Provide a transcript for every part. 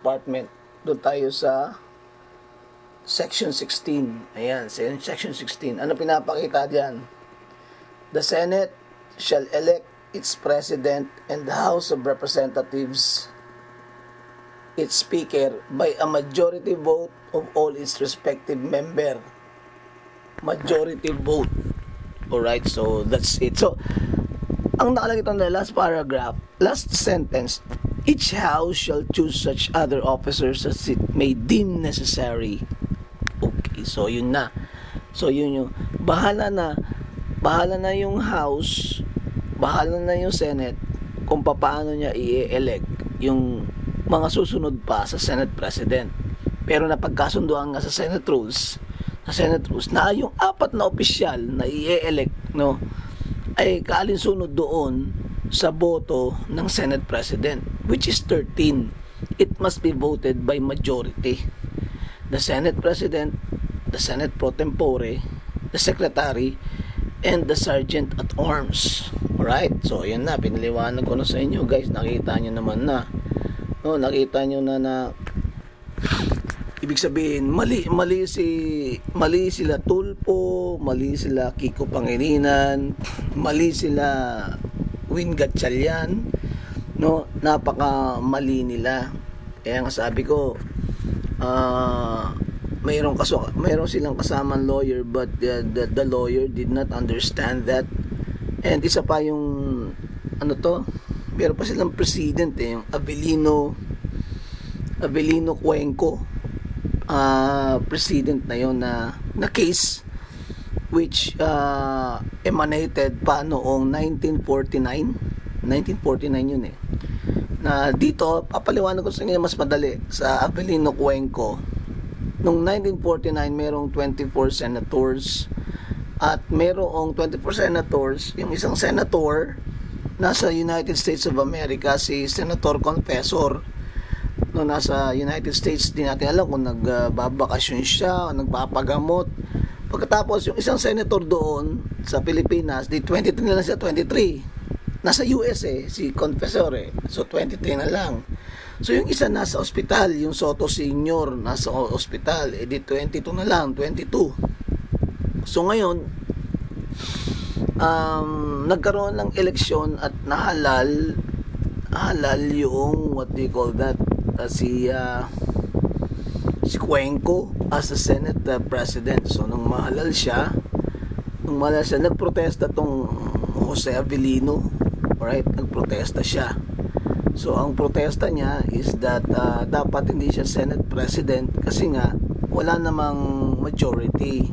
Department. Doon tayo sa Section 16. Ayan, Section 16. Ano pinapakita diyan? The Senate shall elect its President and the House of Representatives, its Speaker, by a majority vote of all its respective member. Majority vote. Alright, so that's it. So, ang nakalagay ito na last paragraph, last sentence, each house shall choose such other officers as it may deem necessary. Okay, so yun na. So yun yung, bahala na yung house, bahala na yung Senate kung paano niya i-elect yung mga susunod pa sa Senate President. Pero napagkasunduan nga sa Senate rules, na yung apat na opisyal na i-elect, no, ay kaalinsunod doon sa boto ng Senate President, which is 13. It must be voted by majority. The Senate President, the Senate Pro Tempore, the Secretary, and the Sergeant at Arms. Alright? So, yun na. Pinaliwanag ko na sa inyo, guys. Nakita nyo naman na. No, nakita nyo na ibig sabihin, mali sila Tulpo, mali sila Kiko Pangilinan, mali sila Win Gatchalian, no, napaka mali nila. Kaya nga sabi ko, mayroon silang kasamang lawyer, but the lawyer did not understand that. And isa pa yung meron pa silang president yung Avelino Cuenco, president na yon na case, which emanated pa noong 1949 yun na dito, papaliwanag ko sa inyo mas madali sa Avelino Cuenco. Noong 1949 merong 24 senators at merong 24 senators, yung isang senator nasa United States of America, si Senator Confessor, no, nasa United States. Di natin alam kung nagbabakasyon siya o nagpapagamot. Pagkatapos yung isang senator doon sa Pilipinas, di 23 na lang siya, 23. Nasa US si Confessor So 23 na lang. So yung isa nasa ospital, yung Soto Senior nasa ospital, di 22 na lang, 22. So ngayon, nagkaroon ng eleksyon at nahalal yung what do you call that, si Cuenco as a Senate President. So nung mahalal siya, nagprotesta tong Jose Avelino, alright, nagprotesta siya. So ang protesta niya is that dapat hindi siya Senate President kasi nga wala namang majority,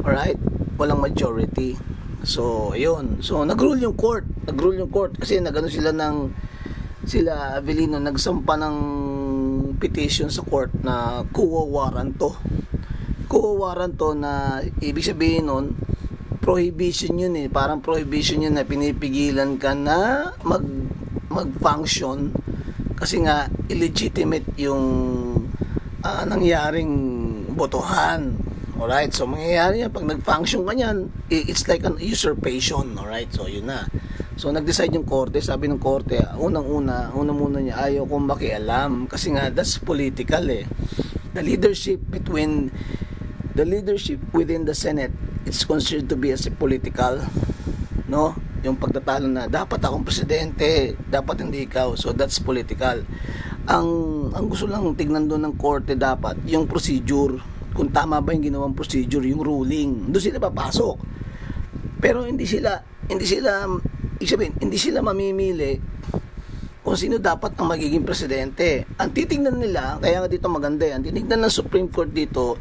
alright, walang majority. So ayun, so nag-rule yung court kasi nagano sila Avelino nagsampa ng petition sa court na quo warranto na ibig sabihin nun prohibition yun parang prohibition yun na pinipigilan ka na mag-function kasi nga illegitimate yung nangyaring botohan. Alright, so mangyayari yan pag nag-function ka niyan, it's like an usurpation. Alright, so yun na. So nag-decide yung korte, sabi ng korte, unang-una niya, ayaw kong makialam kasi nga that's political The leadership within the Senate, it's considered to be as a political, no? Yung pagtatalo na dapat akong presidente, dapat hindi ikaw. So that's political. Ang gusto lang tignan doon ng korte dapat yung procedure, kung tama ba yung ginawang procedure, yung ruling. Doon sila papasok. Pero hindi sila mamimili kung sino dapat ang magiging presidente. Ang titingnan nila, kaya nga dito maganda ang titingnan ng Supreme Court dito,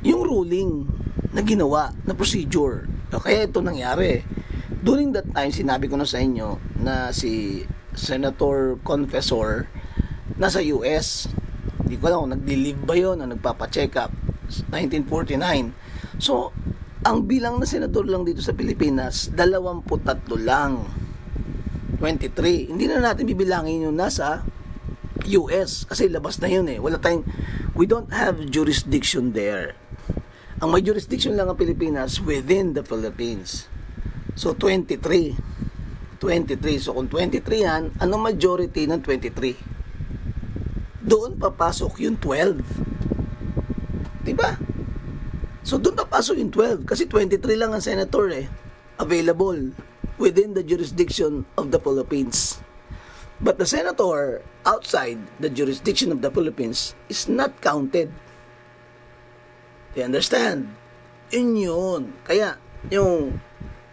yung ruling na ginawa, na procedure. Kaya ito nangyari. During that time, sinabi ko na sa inyo na si Senator Confessor nasa US. Hindi ko alam kung nag-leave ba yun o nagpapacheck up. 1949. So, ang bilang na senador lang dito sa Pilipinas, 23 lang. 23. Hindi na natin bibilangin yung nasa US kasi labas na yun we don't have jurisdiction there. Ang may jurisdiction lang ang Pilipinas within the Philippines. So 23. So kung 23 yan, anong majority ng 23? doon papasok yung 12. Diba? So doon papasok yung 12 kasi 23 lang ang senator available within the jurisdiction of the Philippines. But the senator outside the jurisdiction of the Philippines is not counted. You understand? Yun. Kaya yung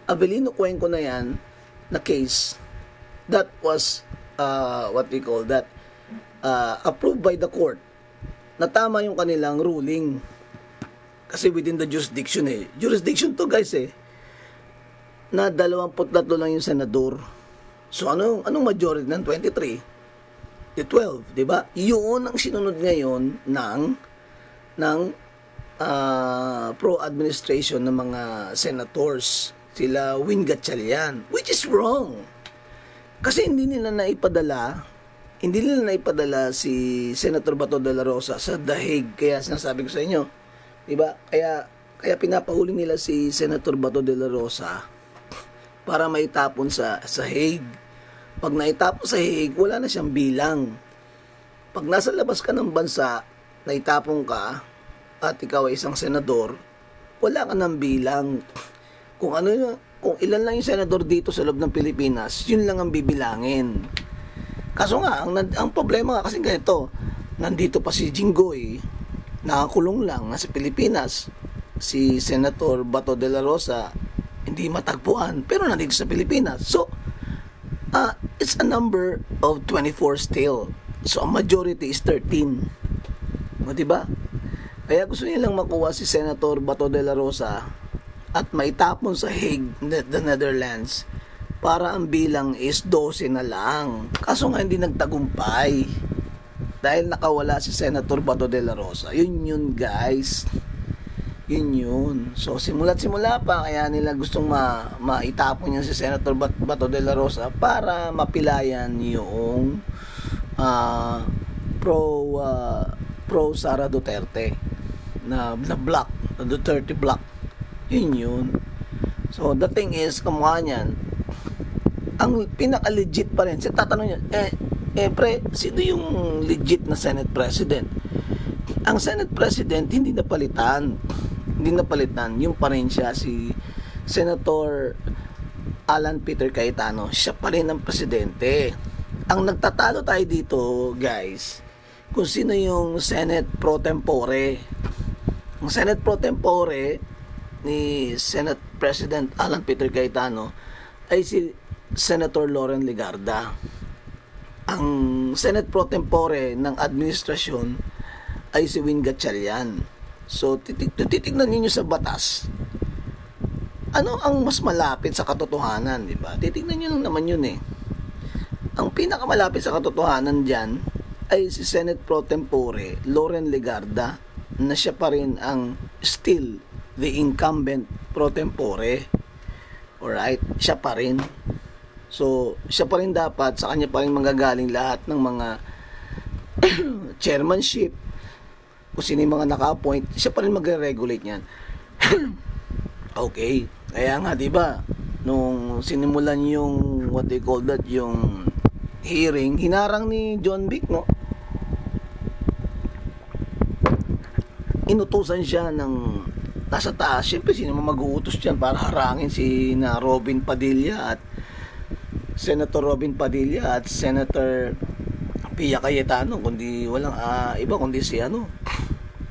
Avelino Cuenco na yan na case, that was what we call that approved by the court na tama yung kanilang ruling kasi within the jurisdiction jurisdiction to guys na 23 lang yung senador. So anong majority ng 23 to 12, di ba? Yun ang sinunod ngayon ng pro-administration ng mga senators, sila Win Gatchalian, which is wrong. Kasi hindi nila naipadala si Senator Bato de la Rosa sa The Hague. Kaya sinasabi ko sa inyo, diba? Kaya pinapahuli nila si Senator Bato de la Rosa para maitapon sa Hague. Pag naitapon sa Hague, wala na siyang bilang. Pag nasa labas ka ng bansa, naitapon ka, at ikaw ay isang senador, wala ka ng bilang. Kung ilan lang yung senador dito sa loob ng Pilipinas, yun lang ang bibilangin. Kaso nga, ang problema nga kasi ganito, nandito pa si Jinggoy, nakakulong lang, nasa Pilipinas. Si Senator Bato de la Rosa, hindi matagpuan, pero nandito sa Pilipinas. So, it's a number of 24 still. So, ang majority is 13. O, diba? Kaya gusto nilang makuha si Senator Bato de la Rosa at maitapon sa Hague, the Netherlands, para ang bilang is 12 na lang. Kaso nga hindi nagtagumpay dahil nakawala si Senator Bato de la Rosa. Yun guys. Yun. So simula pa kaya nila gustong maitapon niya si Senator Bato de la Rosa para mapilayan yung pro Sara Duterte na block, the Duterte block. Yun. So the thing is, kamukha niyan, ang pinaka-legit pa rin, tatanong niya, pre, sino yung legit na Senate President? Ang Senate President, hindi napalitan. Yung pa rin siya, si Senator Alan Peter Cayetano. Siya pa rin ang presidente. Ang nagtatalo tayo dito, guys, kung sino yung Senate Pro Tempore. Ang Senate Pro Tempore ni Senate President Alan Peter Cayetano ay si Senator Loren Legarda. Ang Senate Pro Tempore ng administrasyon ay si Win Gatchalian. So, titignan ninyo sa batas, ano ang mas malapit sa katotohanan, di ba? Titignan nyo lang naman yun Ang pinakamalapit sa katotohanan dyan ay si Senate Pro Tempore Loren Legarda, na siya pa rin ang still the incumbent pro tempore. Alright? Siya pa rin. So, siya pa rin dapat, sa kanya pa rin manggagaling lahat ng mga chairmanship, kung sino yung mga naka-appoint, siya pa rin magre-regulate niyan. Okay. Kaya nga, di ba, nung sinimulan yung, what they call that, yung hearing, hinarang ni John Vic, no? Inutusan siya ng nasa taas. Siyempre, sino mag-uutos dyan para harangin si na Robin Padilla at Senator Robin Padilla at Senator Pia Cayetano, kundi walang iba kundi si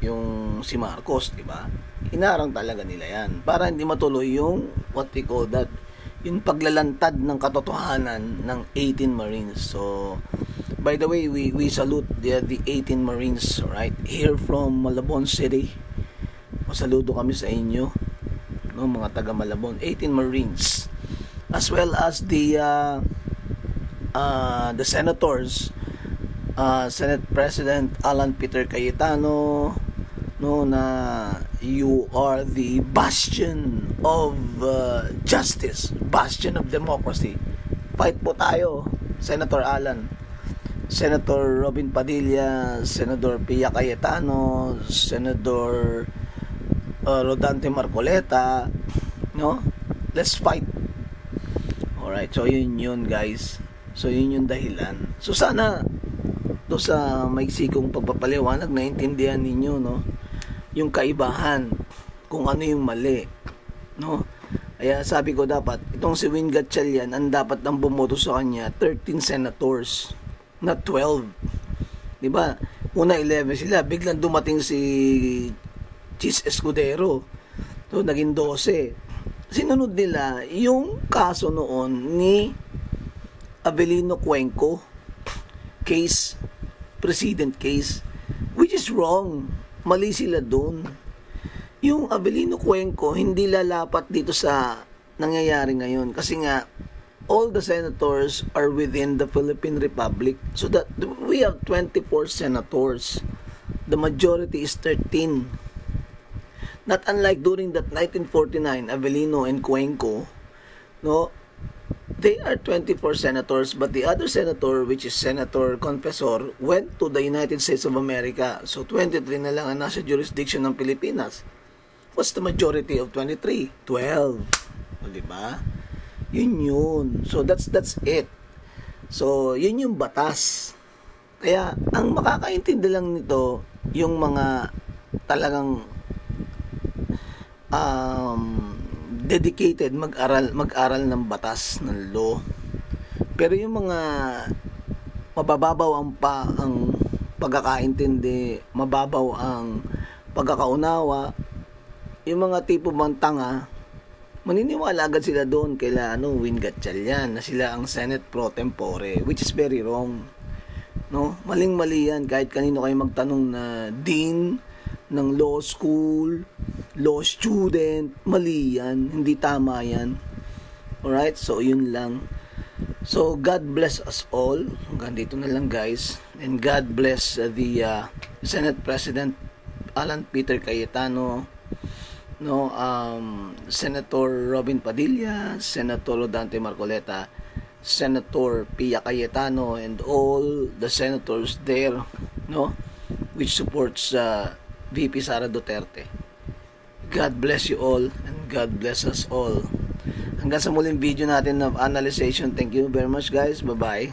yung si Marcos, di ba? Hinarang talaga nila yan para hindi matuloy yung what we call that, yung paglalantad ng katotohanan ng 18 Marines. So, by the way, we salute the 18 Marines, right? Here from Malabon City. Masaludo kami sa inyo, no, mga taga Malabon, 18 Marines, as well as the senators, Senate President Alan Peter Cayetano, no, na you are the bastion of justice, bastion of democracy. Fight po tayo, Senator Alan, Senator Robin Padilla, Senator Pia Cayetano, Senator Rodante Marcoleta, no? Let's fight. Alright, so yun guys. So yun yung dahilan. So sana to sa maiksi kong pagpapaliwanag, naintindihan ninyo, no? Yung kaibahan, kung ano yung mali, no? Kaya sabi ko dapat, itong si Win Gatchalian, ang dapat nang bumoto sa kanya, 13 senators, not 12. Diba? Una 11 sila, biglang dumating si Chis Escudero. So, naging 12. Sinunod nila yung kaso noon ni Avelino Cuenco case, President case, which is wrong. Mali sila doon. Yung Avelino Cuenco hindi lalapat dito sa nangyayari ngayon kasi nga all the senators are within the Philippine Republic, so that we have 24 senators. The majority is 13. Not unlike during that 1949 Avelino and Cuenco, no, they are 24 senators, but the other senator, which is Senator Confessor, went to the United States of America. So 23 na lang ang nasa jurisdiction ng Pilipinas. What's the majority of 23? 12. O, diba? Yun. So that's it. So yun yung batas. Kaya ang makakaintindi lang nito yung mga talagang dedicated mag-aral ng batas ng law. Pero yung mga mabababaw ang pagkakaintindi, mababaw ang pagkakaunawa, yung mga tipo bang tanga, maniniwala agad sila doon kaila Win Gatchalian na sila ang Senate pro tempore, which is very wrong. No? Maling-mali yan kahit kanino kayo magtanong na dean ng law school, law student, mali yan, hindi tama yan. Alright, so yun lang. So God bless us all. Hanggang dito na lang, guys. And God bless the Senate President Alan Peter Cayetano, no, Senator Robin Padilla, Senator Rodante Marcoleta, Senator Pia Cayetano, and all the senators there, no, which supports VP Sara Duterte. God bless you all and God bless us all. Hanggang sa muling video natin ng analyzation. Thank you very much, guys. Bye-bye.